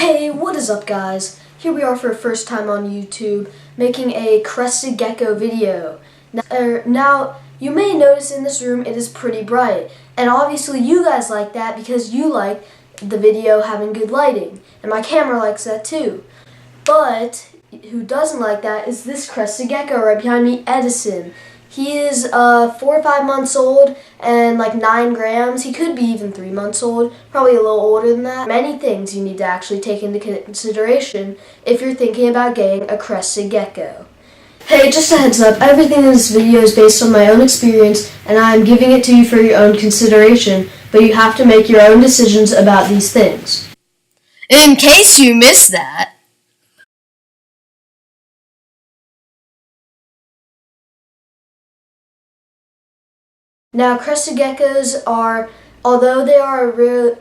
Hey, what is up guys? Here we are for the first time on YouTube, making a Crested Gecko video. Now, you may notice in this room it is pretty bright, and obviously you guys like that because you like the video having good lighting, and my camera likes that too. But, who doesn't like that is this Crested Gecko right behind me, Edison. He is 4 or 5 months old and like 9 grams. He could be even 3 months old, probably a little older than that. Many things you need to actually take into consideration if you're thinking about getting a Crested Gecko. Hey, just a heads up, everything in this video is based on my own experience and I'm giving it to you for your own consideration, but you have to make your own decisions about these things. In case you missed that. Now, Crested Geckos are, although they are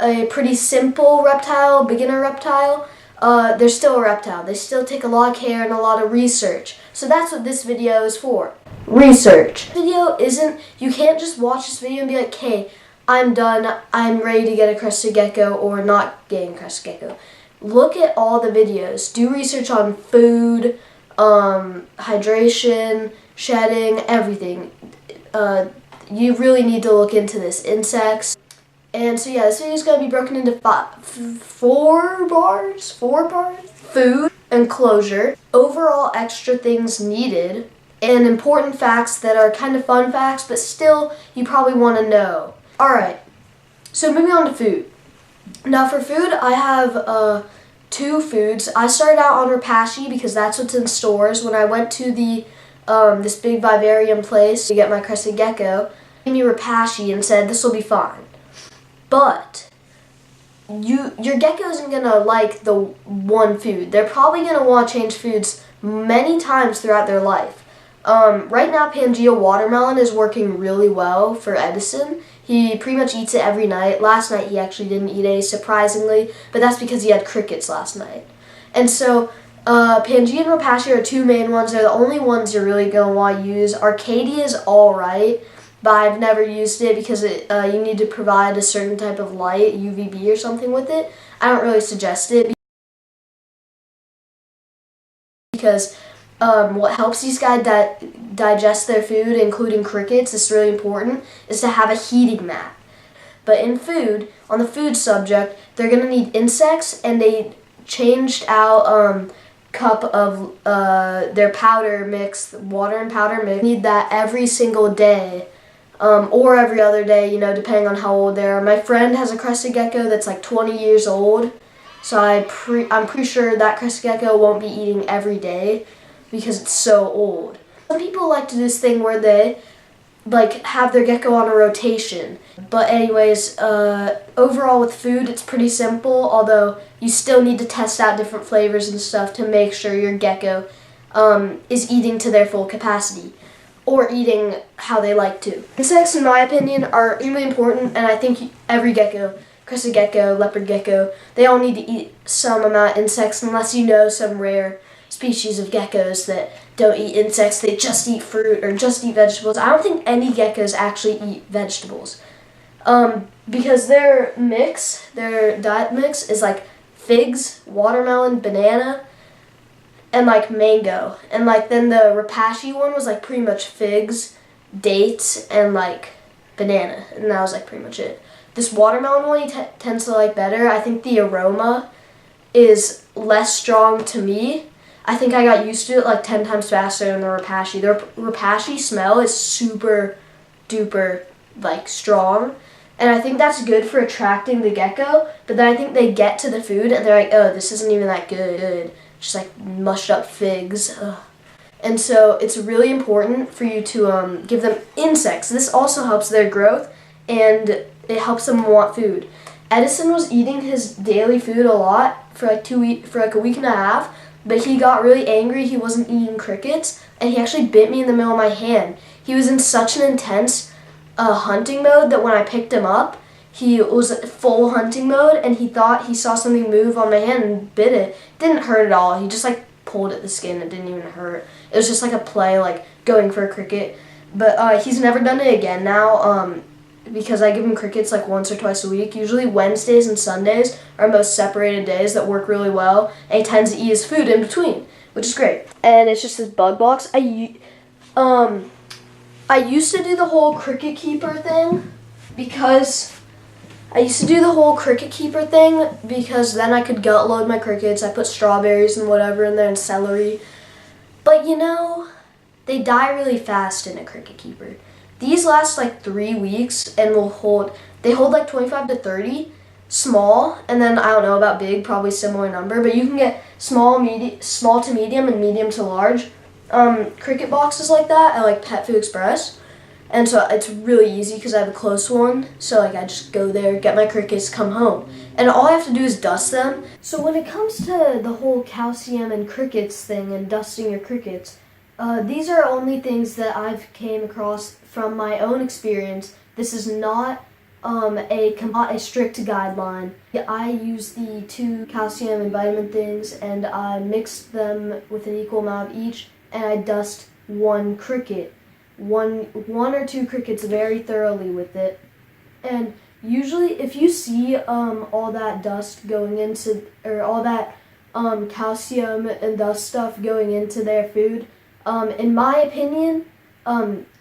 a pretty simple reptile, beginner reptile, they're still a reptile. They still take a lot of care and a lot of research. So that's what this video is for. Research. Video isn't, you can't just watch this video and be like, hey, I'm done, I'm ready to get a Crested Gecko or not getting a Crested Gecko. Look at all the videos. Do research on food, hydration, shedding, everything. You really need to look into this. Insects. And so yeah, this video is going to be broken into four parts. Food, enclosure, overall extra things needed, and important facts that are kind of fun facts, but still you probably want to know. Alright, so moving on to food. Now for food, I have 2 foods. I started out on Rapashi because that's what's in stores. When I went to the this big vivarium place to get my Crested Gecko, gave me Rapashi and said this will be fine. But your gecko isn't gonna like the one food. They're probably gonna want to change foods many times throughout their life. Right now, Pangea watermelon is working really well for Edison. He pretty much eats it every night. Last night he actually didn't eat any, surprisingly, but that's because he had crickets last night. And so Pangea and Rapashi are 2 main ones. They're the only ones you're really going to want to use. Arcadia is alright, but I've never used it because you need to provide a certain type of light, UVB or something with it. I don't really suggest it because what helps these guys digest their food, including crickets, is really important, is to have a heating mat. But in food, on the food subject, they're going to need insects, and they changed out cup of their powder mix, water and powder mix. Need that every single day, or every other day, you know, depending on how old they are. My friend has a Crested Gecko that's like 20 years old, so I'm pretty sure that Crested Gecko won't be eating every day because it's so old. Some people like to do this thing where they like have their gecko on a rotation. But anyways, overall with food, it's pretty simple, although you still need to test out different flavors and stuff to make sure your gecko is eating to their full capacity, or eating how they like to. Insects, in my opinion, are extremely important, and I think every gecko, Crested Gecko, leopard gecko, they all need to eat some amount of insects, unless you know some rare species of geckos that don't eat insects, they just eat fruit or just eat vegetables. I don't think any geckos actually eat vegetables. Because their diet mix is like figs, watermelon, banana, and like mango. And like then the Rapashi one was like pretty much figs, dates, and like banana. And that was like pretty much it. This watermelon one he tends to like better. I think the aroma is less strong to me. I think I got used to it like 10 times faster than the Rapashi. The Rapashi smell is super duper like strong, and I think that's good for attracting the gecko, but then I think they get to the food and they're like, oh, this isn't even that good. Just like mushed up figs. Ugh. And so it's really important for you to give them insects. This also helps their growth and it helps them want food. Edison was eating his daily food a lot for like a week and a half, but he got really angry he wasn't eating crickets, and he actually bit me in the middle of my hand. He was in such an intense hunting mode that when I picked him up, he was full hunting mode, and he thought he saw something move on my hand and bit it. It didn't hurt at all. He just like pulled at the skin. It didn't even hurt. It was just like a play, like going for a cricket. But he's never done it again now. because I give him crickets like once or twice a week. Usually Wednesdays and Sundays are most separated days that work really well, and he tends to eat his food in between, which is great. And it's just this bug box. I used to do the whole cricket keeper thing because then I could gut load my crickets. I put strawberries and whatever in there and celery. But they die really fast in a cricket keeper. These last like 3 weeks and they hold like 25 to 30, small, and then I don't know about big, probably similar number, but you can get small to medium and medium to large cricket boxes like that at like Pet Food Express. And so it's really easy because I have a close one. So like I just go there, get my crickets, come home. And all I have to do is dust them. So when it comes to the whole calcium and crickets thing and dusting your crickets, these are only things that I've came across from my own experience. This is not a strict guideline. I use the 2 calcium and vitamin things and I mix them with an equal amount of each, and I dust one or two crickets very thoroughly with it. And usually if you see all that dust going into, or all that calcium and dust stuff going into their food, in my opinion,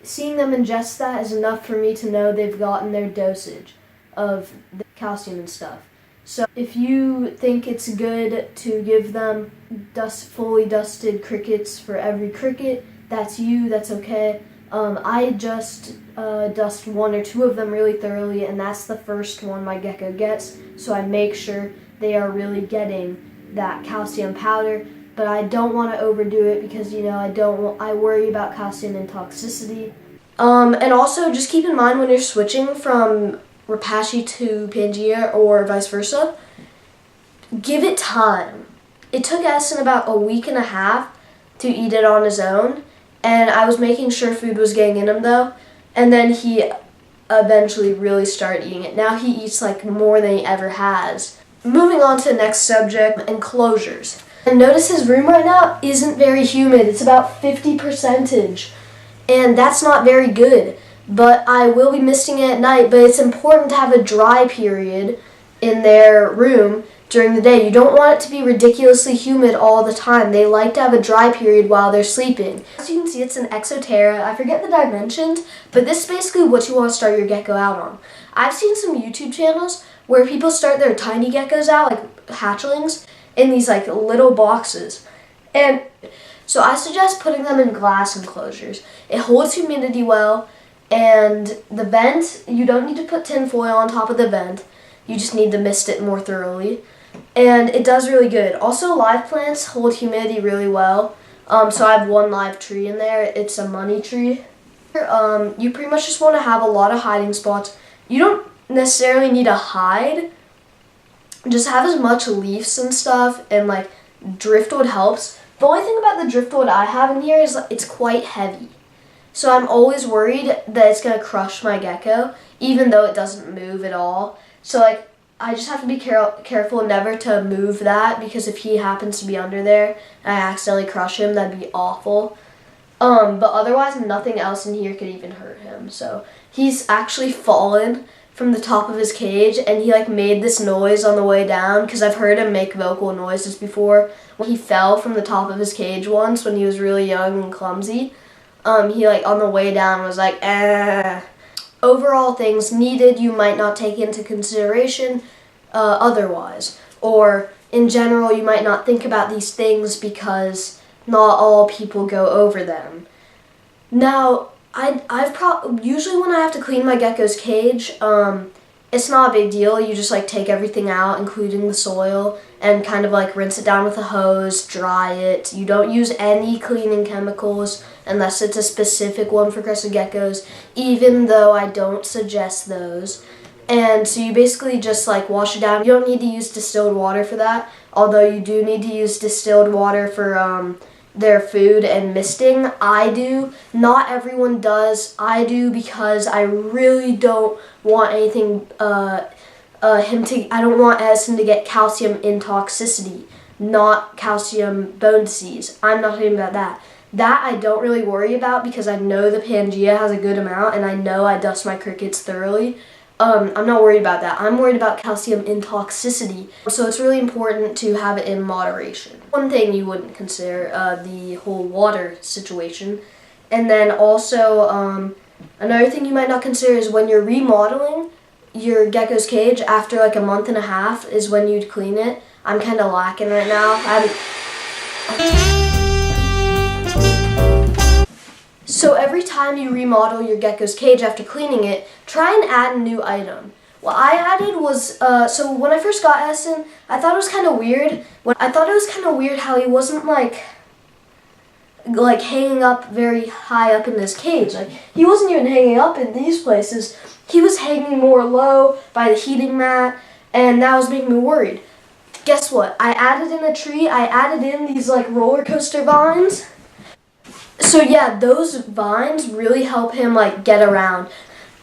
seeing them ingest that is enough for me to know they've gotten their dosage of the calcium and stuff. So if you think it's good to give them fully dusted crickets for every cricket, that's okay. I just dust 1 or 2 of them really thoroughly, and that's the first one my gecko gets, so I make sure they are really getting that calcium powder. But I don't want to overdo it because I worry about calcium and toxicity. And also just keep in mind when you're switching from Repashy to Pangea or vice versa, give it time. It took Essen about a week and a half to eat it on his own, and I was making sure food was getting in him though, and then he eventually really started eating it. Now he eats like more than he ever has. Moving on to the next subject, enclosures. And notice his room right now isn't very humid. It's about 50%, and that's not very good. But I will be misting it at night, but it's important to have a dry period in their room during the day. You don't want it to be ridiculously humid all the time. They like to have a dry period while they're sleeping. As you can see, it's an Exoterra. I forget the dimensions, but this is basically what you want to start your gecko out on. I've seen some YouTube channels where people start their tiny geckos out, like hatchlings, in these like little boxes. And so I suggest putting them in glass enclosures. It holds humidity well, and the vent, you don't need to put tin foil on top of the vent. You just need to mist it more thoroughly. And it does really good. Also, live plants hold humidity really well. So I have 1 live tree in there. It's a money tree. You pretty much just want to have a lot of hiding spots. You don't necessarily need to hide. Just have as much leaves and stuff, and like driftwood helps. The only thing about the driftwood I have in here is it's quite heavy. So I'm always worried that it's going to crush my gecko, even though it doesn't move at all. So like I just have to be careful never to move that, because if he happens to be under there and I accidentally crush him, that'd be awful. But otherwise, nothing else in here could even hurt him. So he's actually fallen from the top of his cage, and he like made this noise on the way down, because I've heard him make vocal noises before. When he fell from the top of his cage once when he was really young and clumsy, he like on the way down was like, eh. Overall things needed you might not take into consideration otherwise. Or in general, you might not think about these things because not all people go over them. Now, usually when I have to clean my gecko's cage, it's not a big deal. You just like take everything out, including the soil, and kind of like rinse it down with a hose, dry it. You don't use any cleaning chemicals unless it's a specific one for crested geckos, even though I don't suggest those. And so you basically just like wash it down. You don't need to use distilled water for that, although you do need to use distilled water for their food and misting. I do. Not everyone does. I do because I really don't want anything I don't want Edison to get calcium intoxicity, not calcium bone disease. I'm not talking about that. That I don't really worry about because I know the Pangea has a good amount and I know I dust my crickets thoroughly. I'm not worried about that. I'm worried about calcium intoxicity. So it's really important to have it in moderation. One thing you wouldn't consider, the whole water situation. And then also, another thing you might not consider is when you're remodeling your gecko's cage after like a month and a half is when you'd clean it. I'm kind of lacking right now. So every time you remodel your gecko's cage after cleaning it, try and add a new item. What I added was, so when I first got Edison, I thought it was kind of weird. How he wasn't like hanging up very high up in this cage. Like, he wasn't even hanging up in these places. He was hanging more low by the heating mat, and that was making me worried. Guess what? I added in a tree. I added in these like roller coaster vines. So yeah, those vines really help him like get around.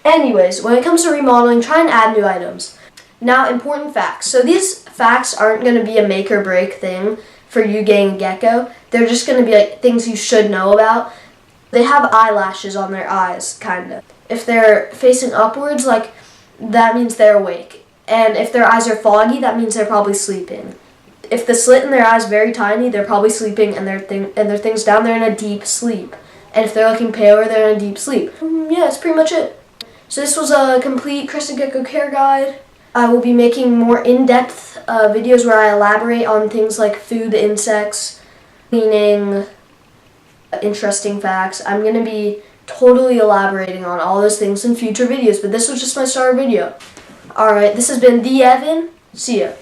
Anyways, when it comes to remodeling, try and add new items. Now, important facts. So these facts aren't going to be a make or break thing for you getting a gecko. They're just going to be like things you should know about. They have eyelashes on their eyes, kind of. If they're facing upwards, like, that means they're awake. And if their eyes are foggy, that means they're probably sleeping. If the slit in their eye is very tiny, they're probably sleeping, and their thing's down there in a deep sleep. And if they're looking paler, they're in a deep sleep. Yeah, that's pretty much it. So this was a complete Crested Gecko care guide. I will be making more in-depth videos where I elaborate on things like food, insects, cleaning, interesting facts. I'm going to be totally elaborating on all those things in future videos, but this was just my starter video. Alright, this has been The Evan. See ya.